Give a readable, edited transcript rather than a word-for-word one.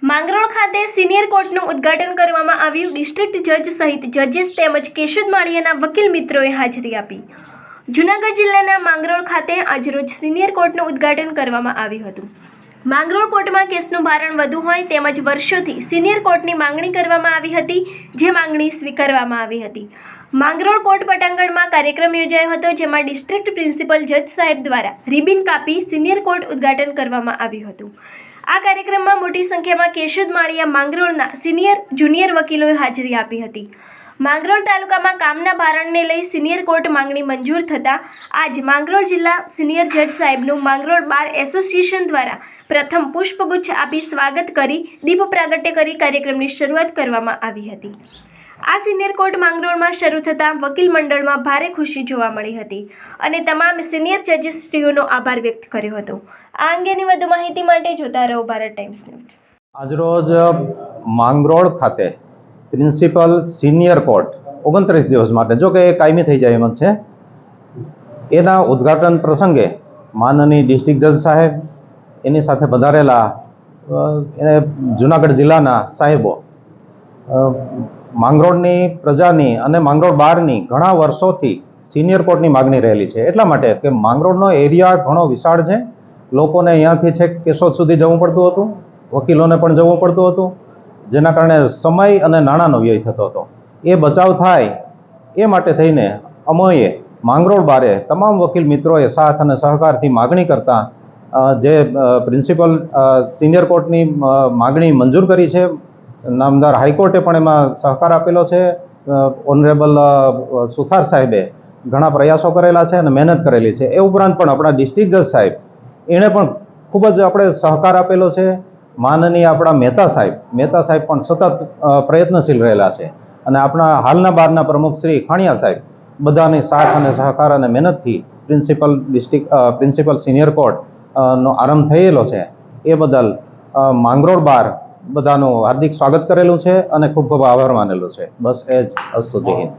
માંગરોળ ખાતે સિનિયર કોર્ટનું ઉદ્ઘાટન કરવામાં આવ્યું। ડિસ્ટ્રિક્ટ જજ સહિત જજીસ તેમજ કેશોદ માળિયાના વકીલ મિત્રોએ હાજરી આપી। જૂનાગઢ જિલ્લાના માંગરોળ ખાતે આજરોજ સિનિયર કોર્ટનું ઉદ્ઘાટન કરવામાં આવ્યું હતું। માંગરોળ કોર્ટમાં કેસનું ભારણ વધુ હોય તેમજ વર્ષોથી સિનિયર કોર્ટની માંગણી કરવામાં આવી હતી, જે માંગણી સ્વીકારવામાં આવી હતી। માંગરોળ કોર્ટ પટાંગણમાં કાર્યક્રમ યોજાયો હતો, જેમાં ડિસ્ટ્રિક્ટ પ્રિન્સિપલ જજ સાહેબ દ્વારા રિબિન કાપી સિનિયર કોર્ટ ઉદ્ઘાટન કરવામાં આવ્યું હતું। આ કાર્યક્રમમાં મોટી સંખ્યામાં કેશોદ માળિયા માંગરોળના સિનિયર જુનિયર વકીલોએ હાજરી આપી હતી। માંગરોળ તાલુકામાં કામના ભારણને લઈ સિનિયર કોર્ટ માંગણી મંજૂર થતાં આજ માંગરોળ જિલ્લા સિનિયર જજ સાહેબનું માંગરોળ બાર એસોસિએશન દ્વારા પ્રથમ પુષ્પગુચ્છ આપી સ્વાગત કરી દીપ પ્રાગટ્ય કરી કાર્યક્રમની શરૂઆત કરવામાં આવી હતી। આ સિનિયર કોર્ટ માંગરોળમાં શરૂ થતાં વકીલ મંડળમાં ભારે ખુશી જોવા મળી હતી અને તમામ સિનિયર જજીસશ્રીઓનો આભાર વ્યક્ત કર્યો હતો। આ અંગેની વધુ માહિતી માટે જોતા રહો ભારત ટાઈમ્સ ન્યૂઝ। આજરોજ માંગરોળ ખાતે પ્રિન્સિપલ સિનિયર કોર્ટ 29 દિવસ માટે, જો કે કાયમી થઈ જાય એમ છે, એના ઉદ્ઘાટન પ્રસંગે માનનીય ડિસ્ટ્રિક્ટ જજ સાહેબ, એની સાથે પધારેલા જૂનાગઢ જિલ્લાના સાહેબો, માંગરોળની પ્રજાની અને માંગરોળ બહારની ઘણા વર્ષોથી સિનિયર કોર્ટની માગણી રહેલી છે। એટલા માટે કે માંગરોળનો એરિયા ઘણો વિશાળ છે, લોકોને અહીંયાથી છેક કેશોદ સુધી જવું પડતું હતું, વકીલોને પણ જવું પડતું હતું, જેના કારણે સમય અને નાણાંનો વ્યય થતો હતો। એ બચાવ થાય એ માટે થઈને અમોએ માંગરોળ બારે તમામ વકીલ મિત્રોએ સાથ અને સહકારથી માગણી કરતા જે પ્રિન્સિપલ સિનિયર કોર્ટની માગણી મંજૂર કરી છે। નામદાર હાઈકોર્ટે પણ એમાં સહકાર આપેલો છે। ઓનરેબલ સુથાર સાહેબે ઘણા પ્રયાસો કરેલા છે અને મહેનત કરેલી છે। એ ઉપરાંત પણ આપણા ડિસ્ટ્રિક્ટ જજ સાહેબ, એણે પણ ખૂબ જ આપણે સહકાર આપેલો છે। માનનીય આપણા મહેતા સાહેબ પણ સતત પ્રયત્નશીલ રહેલા છે અને આપણા હાલના બારના પ્રમુખ શ્રી ખાણિયા સાહેબ, બધાની સાથ અને સહકાર અને મહેનતથી પ્રિન્સિપલ સિનિયર કોર્ટ નો આરંભ થયેલો છે। એ બદલ માંગરોળ બાર બધાનું હાર્દિક સ્વાગત કરેલું છે અને ખૂબ ખૂબ આભાર માનેલો છે। બસ એ જ અસ્તુ જય હિન્દ।